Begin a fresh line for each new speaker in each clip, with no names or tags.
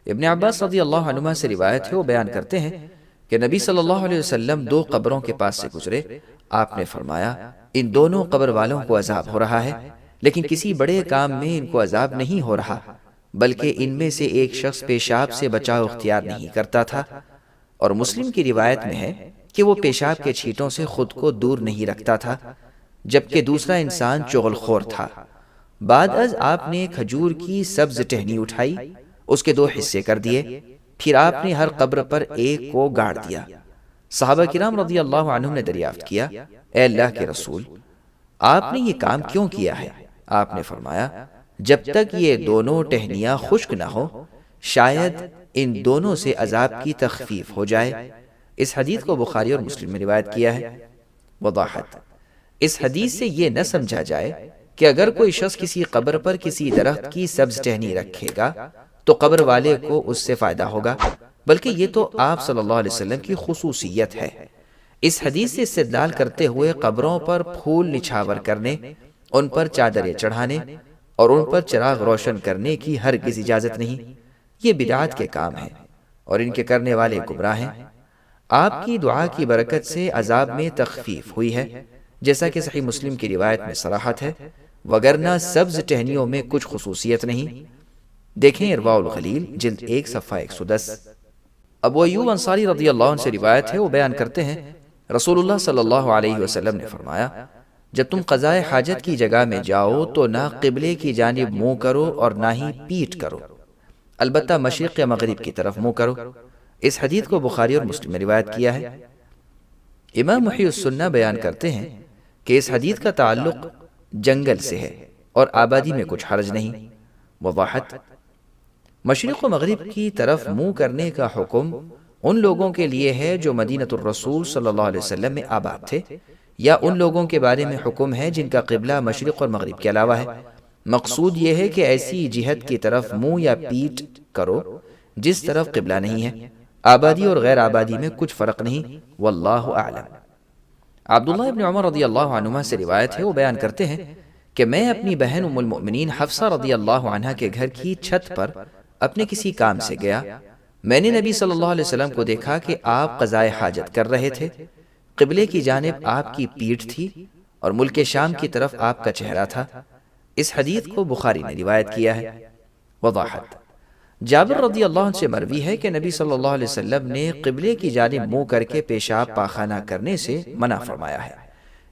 ابن عباس رضی اللہ عنہما سے روایت ہے، وہ بیان کرتے ہیں کہ نبی صلی اللہ علیہ وسلم دو قبروں کے پاس سے گزرے. آپ نے فرمایا ان دونوں قبر والوں کو عذاب ہو رہا ہے، لیکن کسی بڑے کام میں ان کو عذاب نہیں ہو رہا، بلکہ ان میں سے ایک شخص پیشاب سے بچاؤ اختیار نہیں کرتا تھا. اور مسلم کی روایت میں ہے کہ وہ پیشاب کے چھینٹوں سے خود کو دور نہیں رکھتا تھا، جبکہ دوسرا انسان چغل خور تھا. بعد از آپ نے کھجور کی سبز ٹہنی اٹھائی، اس کے دو حصے کر دیے، پھر آپ نے ہر قبر پر ایک کو گاڑ دیا. صحابہ کرام رضی اللہ عنہم نے دریافت کیا، اے اللہ کے رسول، آپ نے یہ کام کیوں کیا ہے؟ آپ نے فرمایا جب تک یہ دونوں ٹہنیاں خشک نہ ہو شاید ان دونوں سے عذاب کی تخفیف ہو جائے. اس حدیث کو بخاری اور مسلم میں روایت کیا ہے. وضاحت: اس حدیث سے یہ نہ سمجھا جائے کہ اگر کوئی شخص کسی قبر پر کسی درخت کی سبز ٹہنی رکھے گا تو قبر والے کو اس سے فائدہ ہوگا، بلکہ یہ تو آپ صلی اللہ علیہ وسلم کی خصوصیت ہے. اس حدیث سے استدلال کرتے ہوئے قبروں پر پھول نچھاور کرنے، ان پر چادریں چڑھانے اور ان پر چراغ روشن کرنے کی ہرگز اجازت نہیں. یہ بدعات کے کام ہیں اور ان کے کرنے والے گمراہ ہیں. آپ کی دعا کی برکت سے عذاب میں تخفیف ہوئی ہے، جیسا کہ صحیح مسلم کی روایت میں صراحت ہے، وگرنہ سبز ٹہنیوں میں کچھ خصوصیت نہیں. دیکھیں ارواء الغلیل جلد 1 صفحہ 110. ابو ایوب انصاری رضی اللہ عنہ سے روایت ہے، وہ بیان کرتے ہیں رسول اللہ صلی اللہ علیہ وسلم نے فرمایا جب تم قضائے حاجت کی جگہ میں جاؤ تو نہ قبلے کی جانب منہ کرو اور نہ ہی پیٹ کرو، البتہ مشرق یا مغرب کی طرف منہ کرو. اس حدیث کو بخاری اور مسلم میں روایت کیا ہے. امام محی السنہ بیان کرتے ہیں کہ اس حدیث کا تعلق جنگل سے ہے اور آبادی میں کچھ حرج نہیں. وضاحت: مشرق و مغرب کی طرف منہ کرنے کا حکم ان لوگوں کے لیے ہے جو مدینۃ الرسول صلی اللہ علیہ وسلم میں آباد تھے، یا ان لوگوں کے بارے میں حکم ہے جن کا قبلہ مشرق اور مغرب کے علاوہ ہے. مقصود یہ ہے کہ ایسی جہت کی طرف منہ یا پیٹ کرو جس طرف قبلہ نہیں ہے. آبادی اور غیر آبادی میں کچھ فرق نہیں، واللہ اعلم. عبداللہ ابن عمر رضی اللہ عنہما سے روایت ہے، وہ بیان کرتے ہیں کہ میں اپنی بہن ام المؤمنین حفصہ رضی اللہ عنہا کے گھر کی چھت پر اپنے کسی کام سے گیا. میں نے نبی صلی اللہ علیہ وسلم کو دیکھا کہ آپ قضائے حاجت کر رہے تھے. قبلے کی جانب آپ کی پیٹھ تھی اور ملک شام کی طرف آپ کا چہرہ تھا. اس حدیث کو بخاری نے روایت کیا ہے. وضاحت: جابر رضی اللہ عنہ سے مروی ہے کہ نبی صلی اللہ علیہ وسلم نے قبلے کی جانب منہ کر کے پیشاب پاخانہ کرنے سے منع فرمایا ہے،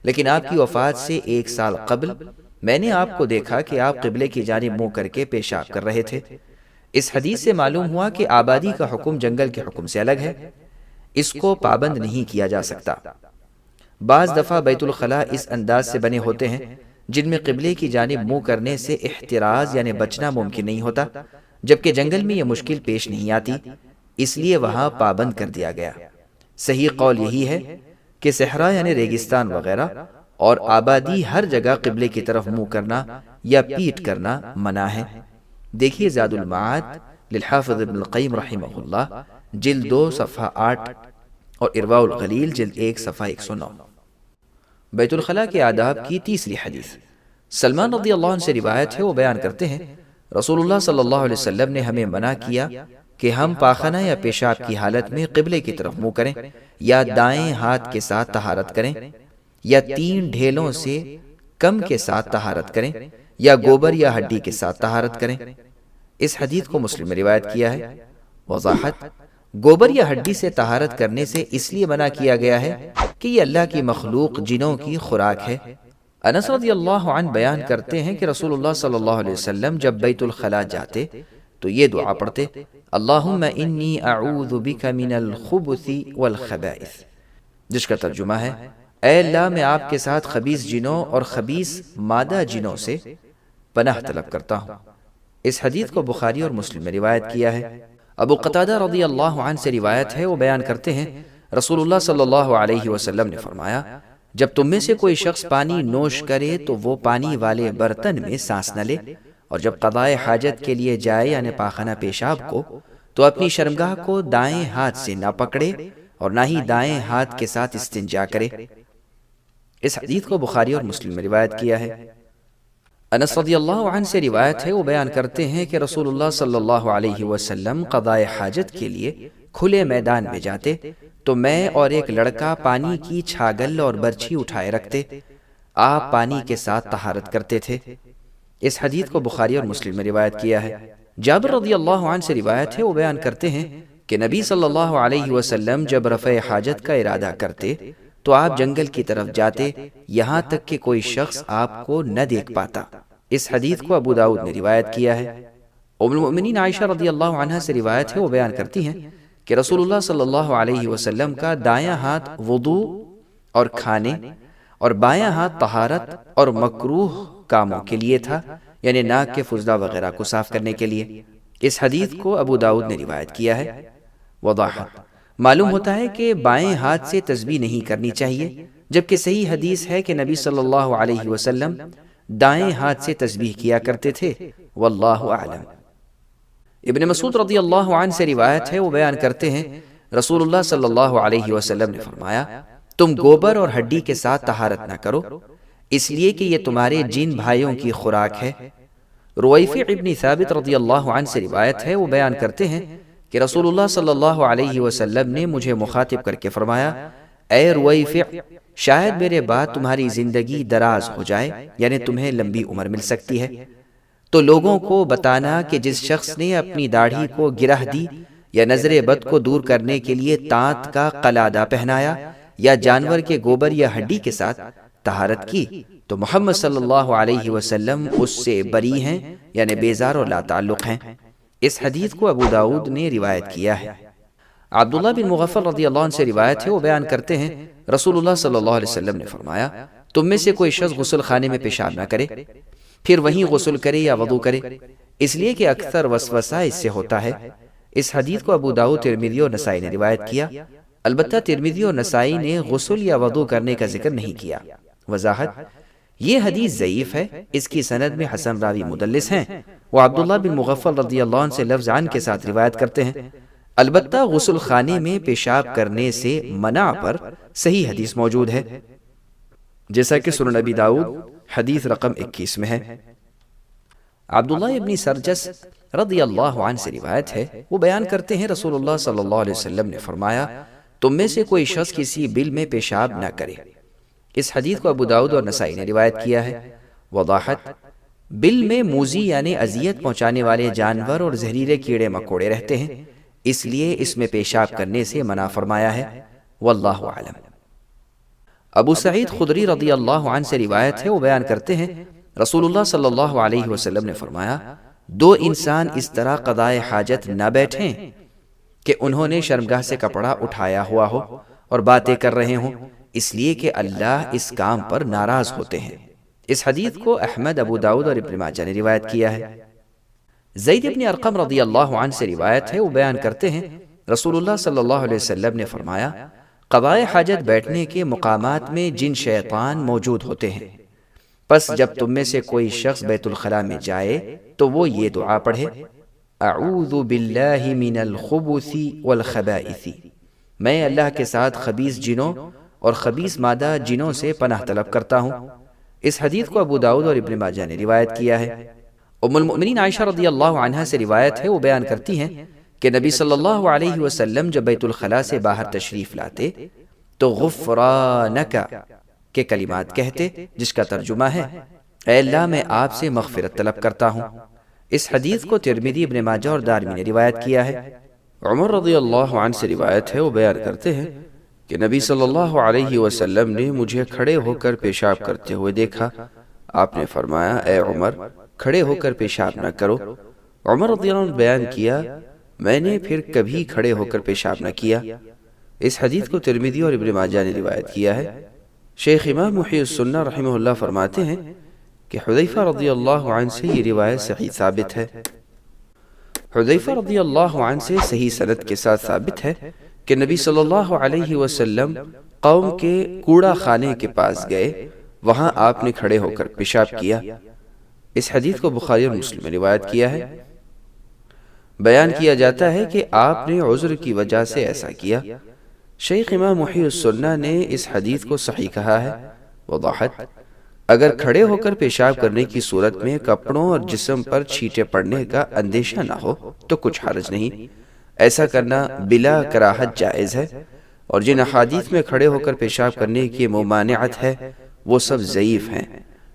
لیکن آپ کی وفات سے 1 سال قبل میں نے آپ کو دیکھا کہ آپ قبلے کی جانب منہ کر کے پیشاب کر رہے تھے. اس حدیث سے معلوم ہوا کہ آبادی کا حکم جنگل کے حکم سے الگ ہے، اس کو پابند نہیں کیا جا سکتا. بعض دفعہ بیت الخلاء اس انداز سے بنے ہوتے ہیں جن میں قبلے کی جانب منہ کرنے سے احتراز یعنی بچنا ممکن نہیں ہوتا، جبکہ جنگل میں یہ مشکل پیش نہیں آتی، اس لیے وہاں پابند کر دیا گیا. صحیح قول یہی ہے کہ صحرا یعنی ریگستان وغیرہ اور آبادی ہر جگہ قبلے کی طرف منہ کرنا یا پیٹ کرنا منع ہے. دیکھیے زاد المعاد للحافظ ابن القیم رحمہ اللہ جلد 2 صفحہ 8 اور ارواء الغلیل جلد 1 صفحہ 109. بیت الخلاء کے آداب کی تیسری حدیث. سلمان رضی اللہ عنہ سے روایت ہے، وہ بیان کرتے ہیں رسول اللہ صلی اللہ علیہ وسلم نے ہمیں منع کیا کہ ہم پاخانہ یا پیشاب کی حالت میں قبلے کی طرف منہ کریں، یا دائیں ہاتھ کے ساتھ طہارت کریں، یا 3 ڈھیلوں سے کم کے ساتھ طہارت کریں، یا گوبر یا ہڈی کے ساتھ طہارت کریں. اس حدیث کو مسلم میں روایت کیا ہے. وضاحت: گوبر یا ہڈی سے طہارت کرنے سے اس لیے منع کیا گیا ہے کہ یہ اللہ کی مخلوق جنوں کی خوراک ہے. انس رضی اللہ عنہ بیان کرتے ہیں کہ رسول اللہ صلی اللہ علیہ وسلم جب بیت الخلاء جاتے تو یہ دعا پڑھتے: اللہم انی اعوذ بک من الخبث والخبائث، جس کا ترجمہ ہے اے اللہ میں آپ کے ساتھ خبیث جنوں اور خبیث مادہ جنوں سے پناہ طلب کرتا ہوں. اس حدیث کو بخاری اور مسلم میں روایت کیا ہے. ابو قتادہ رضی اللہ عنہ سے روایت ہے، وہ بیان کرتے ہیں رسول اللہ صلی اللہ علیہ وسلم نے فرمایا جب تم میں سے کوئی شخص پانی نوش کرے تو وہ پانی والے برتن میں سانس نہ لے، اور جب قضائے حاجت کے لیے جائے یعنی پاخانہ پیشاب کو تو اپنی شرمگاہ کو دائیں ہاتھ سے نہ پکڑے اور نہ ہی دائیں ہاتھ کے ساتھ استنجا کرے. اس حدیث کو بخاری اور مسلم میں روایت کیا ہے. انس رضی اللہ عنہ سے روایت ہے، وہ بیان کرتے ہیں کہ رسول اللہ صلی اللہ علیہ وسلم قضائے حاجت کے لیے کھلے میدان میں جاتے تو میں اور ایک لڑکا پانی کی چھاگل اور برچھی اٹھائے رکھتے، آپ پانی کے ساتھ طہارت کرتے تھے۔ اس حدیث کو بخاری اور مسلم میں روایت کیا ہے۔ جابر رضی اللہ عنہ سے روایت ہے، وہ بیان کرتے ہیں کہ نبی صلی اللہ علیہ وسلم جب رفع حاجت کا ارادہ کرتے تو آپ جنگل کی طرف جاتے، یہاں تک کہ کوئی شخص آپ کو نہ دیکھ پاتا۔ اس حدیث کو ابو داؤد نے روایت کیا ہے۔ ام المؤمنین عائشہ رضی اللہ عنہا سے روایت ہے، وہ بیان کرتی ہیں کہ رسول اللہ صلی اللہ علیہ وسلم کا دایاں ہاتھ وضو اور کھانے اور بایاں ہاتھ طہارت اور مکروہ کاموں کے لیے تھا، یعنی ناک کے فضلہ وغیرہ کو صاف کرنے کے لیے۔ اس حدیث کو ابو داؤد نے روایت کیا ہے۔ وضاحت: معلوم ہوتا ہے کہ بائیں ہاتھ سے تسبیح نہیں کرنی چاہیے، جبکہ صحیح حدیث ہے کہ نبی صلی اللہ علیہ وسلم دائیں ہاتھ سے تسبیح کیا کرتے تھے۔ واللہ اعلم۔ ابن مسعود رضی اللہ عنہ سے روایت ہے، وہ بیان کرتے ہیں رسول اللہ صلی اللہ علیہ وسلم نے فرمایا، تم گوبر اور ہڈی کے ساتھ طہارت نہ کرو، اس لیے کہ یہ تمہارے جن بھائیوں کی خوراک ہے۔ رویفع ابن ثابت رضی اللہ عنہ سے روایت ہے، وہ بیان کرتے ہیں کہ رسول اللہ صلی اللہ علیہ وسلم نے مجھے مخاطب کر کے فرمایا، اے رویفع، شاید میرے بعد تمہاری زندگی دراز ہو جائے، یعنی تمہیں لمبی عمر مل سکتی ہے، تو لوگوں کو بتانا کہ جس شخص نے اپنی داڑھی کو گرہ دی یا نظر بد کو دور کرنے کے لیے تانت کا قلادہ پہنایا یا جانور کے گوبر یا ہڈی کے ساتھ طہارت کی تو محمد صلی اللہ علیہ وسلم اس سے بری ہیں، یعنی بیزار اور لا تعلق ہیں۔ اس حدیث کو ابو داؤد نے روایت کیا ہے۔ عبداللہ بن مغفل رضی اللہ عنہ سے روایت ہے، وہ بیان کرتے ہیں رسول اللہ صلی اللہ علیہ وسلم نے فرمایا، تم میں سے کوئی شخص غسل خانے میں پیشاب نہ کرے، پھر وہیں غسل کرے یا وضو کرے، اس لیے کہ اکثر وسوسہ اس سے ہوتا ہے۔ اس حدیث کو ابو داؤد، ترمذی اور نسائی نے روایت کیا، البتہ ترمذی اور نسائی نے غسل یا وضو کرنے کا ذکر نہیں کیا۔ وضاحت: یہ حدیث ضعیف ہے، اس کی سند میں حسن راوی مدلس ہیں، وہ عبداللہ بن مغفل رضی اللہ عنہ سے لفظ عن کے ساتھ روایت کرتے ہیں، البتہ غسل خانے میں پیشاب کرنے سے منع پر صحیح حدیث موجود ہے، جیسا کہ سنن ابی داؤد حدیث رقم 21 میں ہے۔ عبداللہ ابن سرجس رضی اللہ عنہ سے روایت ہے، وہ بیان کرتے ہیں رسول اللہ صلی اللہ علیہ وسلم نے فرمایا، تم میں سے کوئی شخص کسی بل میں پیشاب نہ کرے۔ اس حدیث کو ابو داؤد اور نسائی نے روایت کیا ہے۔ وضاحت: بل میں موذی یعنی اذیت پہنچانے والے جانور اور زہریلے کیڑے مکوڑے رہتے ہیں، اس لیے اس میں پیشاب کرنے سے منع فرمایا ہے۔ واللہ اعلم۔ ابو سعید خدری رضی اللہ عنہ سے روایت ہے، وہ بیان کرتے ہیں رسول اللہ صلی اللہ علیہ وسلم نے فرمایا، دو انسان اس طرح قضائے حاجت نہ بیٹھیں کہ انہوں نے شرمگاہ سے کپڑا اٹھایا ہوا ہو اور باتیں کر رہے ہوں، اس لیے کہ اللہ اس کام پر ناراض ہوتے ہیں۔ اس حدیث کو احمد، ابو داؤد اور ابن ماجہ نے روایت کیا ہے۔ زید بن ارقم رضی اللہ عنہ سے روایت ہے، وہ بیان کرتے ہیں رسول اللہ صلی اللہ علیہ وسلم نے فرمایا، قضائے حاجت بیٹھنے کے مقامات میں جن شیطان موجود ہوتے ہیں، پس جب تم میں سے کوئی شخص بیت الخلاء میں جائے تو وہ یہ دعا پڑھے، اعوذ باللہ من الخبث والخبائث، میں اللہ کے ساتھ خبیث جنوں اور خبیث مادہ جنوں سے پناہ طلب کرتا ہوں۔ اس حدیث کو ابو داؤد اور ابن ماجہ نے روایت کیا ہے۔ ام المؤمنین عائشہ رضی اللہ عنہا سے روایت ہے، وہ بیان کرتی ہیں کہ نبی صلی اللہ علیہ وسلم جب بیت الخلاء سے باہر تشریف لاتے تو غفرانک کے کلمات کہتے، جس کا ترجمہ ہے، اے اللہ میں آپ سے مغفرت طلب کرتا ہوں۔ اس حدیث کو ترمذی، ابن ماجہ اور دارمی نے روایت کیا ہے۔ عمر رضی اللہ عنہ سے روایت ہے، وہ بیان کرتے ہیں کہ نبی صلی اللہ علیہ وسلم نے مجھے کھڑے ہو کر پیشاب کرتے ہوئے دیکھا، آپ نے فرمایا، اے عمر، کھڑے ہو کر پیشاب نہ کرو۔ عمر رضی اللہ عنہ بیان کیا، میں نے پھر کبھی کھڑے ہو کر پیشاب نہ کیا۔ اس حدیث کو ترمذی اور ابن ماجہ نے روایت کیا ہے۔ شیخ امام محی السنہ رحمہ اللہ فرماتے ہیں کہ حذیفہ رضی اللہ عنہ سے یہ روایت صحیح ثابت ہے۔ حذیفہ رضی اللہ عنہ سے صحیح سند کے ساتھ ثابت ہے کہ نبی صلی اللہ علیہ وسلم قوم کے کوڑا خانے کے پاس گئے، وہاں آپ نے کھڑے ہو کر پیشاب کیا۔ اس حدیث کو بخاری اور مسلم میں روایت کیا ہے۔ بیان کیا جاتا ہے کہ آپ نے عذر کی وجہ سے ایسا کیا۔ شیخ امام محی السنہ نے اس حدیث کو صحیح کہا ہے۔ وضاحت: اگر کھڑے ہو کر پیشاب کرنے کی صورت میں کپڑوں اور جسم پر چھینٹے پڑنے کا اندیشہ نہ ہو تو کچھ حرج نہیں، ایسا کرنا بلا کراہت جائز ہے، اور جن احادیث میں کھڑے ہو کر پیشاب کرنے کی ممانعت ہے وہ سب ضعیف ہیں۔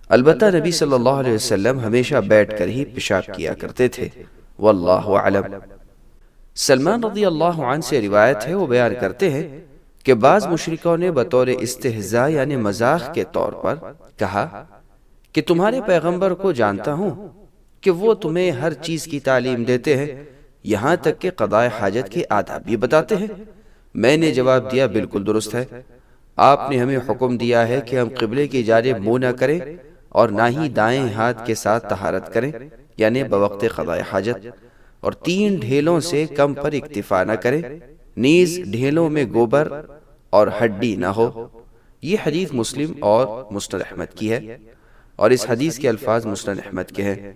البتہ نبی صلی اللہ علیہ وسلم ہمیشہ بیٹھ کر ہی پیشاب کیا کرتے تھے، واللہ اعلم۔ سلمان رضی اللہ عنہ سے روایت ہے، وہ بیان کرتے ہیں کہ بعض مشرکوں نے بطور استہزاء یعنی مذاق کے طور پر کہا کہ تمہارے پیغمبر کو جانتا ہوں کہ وہ تمہیں ہر چیز کی تعلیم دیتے ہیں، یہاں تک کہ قضاء حاجت کے آداب بھی بتاتے ہیں۔ میں نے جواب دیا بالکل درست ہے، آپ نے ہمیں حکم دیا ہے کہ ہم قبلے کی جانب منہ نہ کریں اور نہ ہی دائیں ہاتھ کے ساتھ طہارت کریں یعنی بوقت قضاء حاجت، اور 3 ڈھیلوں سے کم پر اکتفا نہ کریں، نیز ڈھیلوں میں گوبر اور ہڈی نہ ہو۔ یہ حدیث مسلم اور مسند احمد کی ہے، اور اس حدیث کے الفاظ مسند احمد کے ہیں۔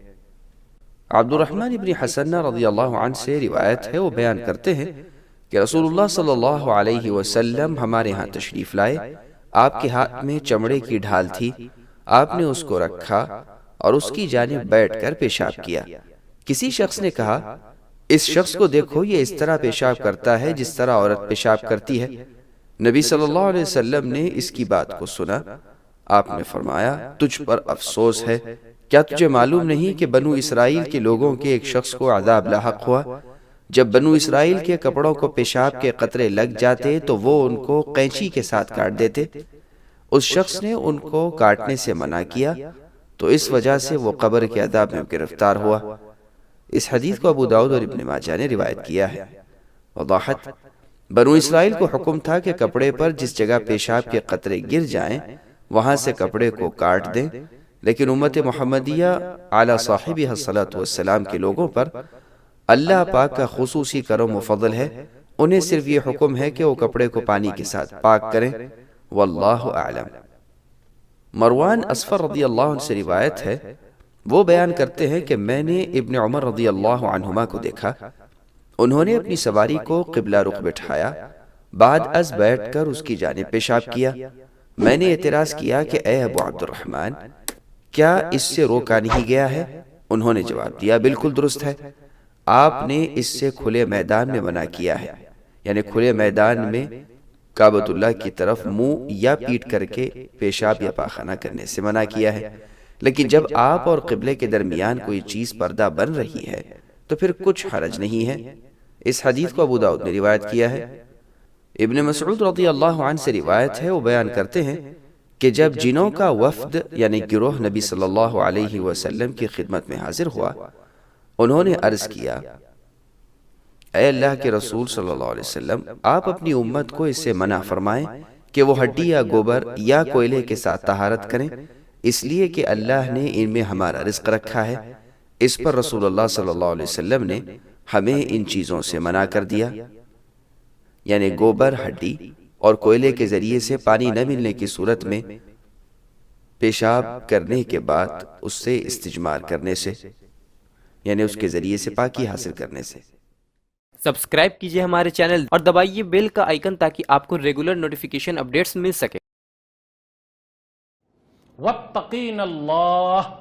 عبد الرحمن ابن حسن رضی اللہ عنہ سے روایت ہے، وہ بیان کرتے ہیں کہ رسول اللہ صلی اللہ علیہ وسلم ہمارے ہاں تشریف لائے، آپ کے ہاتھ میں چمڑے کی ڈھال تھی، آپ نے اس کو رکھا اور اس کی جانب بیٹھ کر پیشاب کیا۔ کسی شخص نے کہا، اس شخص کو دیکھو، یہ اس طرح پیشاب کرتا ہے جس طرح عورت پیشاب کرتی ہے۔ نبی صلی اللہ علیہ وسلم نے اس کی بات کو سنا، آپ نے فرمایا، تجھ پر افسوس ہے، کیا تجھے معلوم نہیں کہ بنو اسرائیل کے لوگوں کے ایک شخص کو عذاب لاحق ہوا؟ جب بنو اسرائیل کے کپڑوں کو پیشاب کے قطرے لگ جاتے تو وہ ان کو قینچی کے ساتھ کاٹ دیتے۔ اس شخص نے ان کو کاٹنے سے منع کیا تو اس وجہ سے وہ قبر کے عذاب میں گرفتار ہوا۔ اس حدیث کو ابو داؤد اور ابن ماجہ نے روایت کیا ہے۔ وضاحت: بنو اسرائیل کو حکم تھا کہ کپڑے پر جس جگہ پیشاب کے قطرے گر جائیں وہاں سے کپڑے کو کاٹ دیں، لیکن امت محمدیہ علی صاحبہ الصلاۃ والسلام کے لوگوں پر اللہ پاک کا خصوصی کرم و فضل ہے، انہیں صرف یہ حکم ہے کہ وہ کپڑے کو پانی کے ساتھ پاک کریں، واللہ اعلم۔ مروان اصفر رضی اللہ عنہ سے روایت ہے، وہ بیان کرتے ہیں کہ میں نے ابن عمر رضی اللہ عنہما کو دیکھا، انہوں نے اپنی سواری کو قبلہ رخ بٹھایا، بعد از بیٹھ کر اس کی جانب پیشاب کیا۔ میں نے اعتراض کیا کہ اے ابو عبد الرحمن، کیا اس سے روکا نہیں گیا ہے؟ انہوں نے جواب دیا، بالکل درست ہے، آپ نے اس سے کھلے میدان میں منع کیا ہے، یعنی کھلے میدان میں کعبۃ اللہ کی طرف منہ یا پیٹ کر کے پیشاب یا پاخانہ کرنے سے منع کیا ہے، لیکن جب آپ اور قبلے کے درمیان کوئی چیز پردہ بن رہی ہے تو پھر کچھ حرج نہیں ہے۔ اس حدیث کو ابو داؤد نے روایت کیا ہے۔ ابن مسعود رضی اللہ عنہ سے روایت ہے، وہ بیان کرتے ہیں کہ جب جنوں کا وفد یعنی گروہ نبی صلی اللہ علیہ وسلم کی خدمت میں حاضر ہوا، انہوں نے عرض کیا، اے اللہ کے رسول صلی اللہ علیہ وسلم، آپ اپنی امت کو اس سے منع فرمائیں کہ وہ ہڈی یا گوبر یا کوئلے کے ساتھ طہارت کریں، اس لیے کہ اللہ نے ان میں ہمارا رزق رکھا ہے۔ اس پر رسول اللہ صلی اللہ علیہ وسلم نے ہمیں ان چیزوں سے منع کر دیا، یعنی گوبر، ہڈی اور کوئلے کے ذریعے سے پانی نہ ملنے کی صورت میں پیشاب کرنے کے بعد اس سے استجمار کرنے سے، یعنی اس کے ذریعے سے پاکی حاصل کرنے سے۔
سبسکرائب کیجئے ہمارے چینل اور دبائیے بیل کا آئیکن تاکہ آپ کو ریگولر نوٹیفیکیشن اپڈیٹس مل سکے۔
واتقین اللہ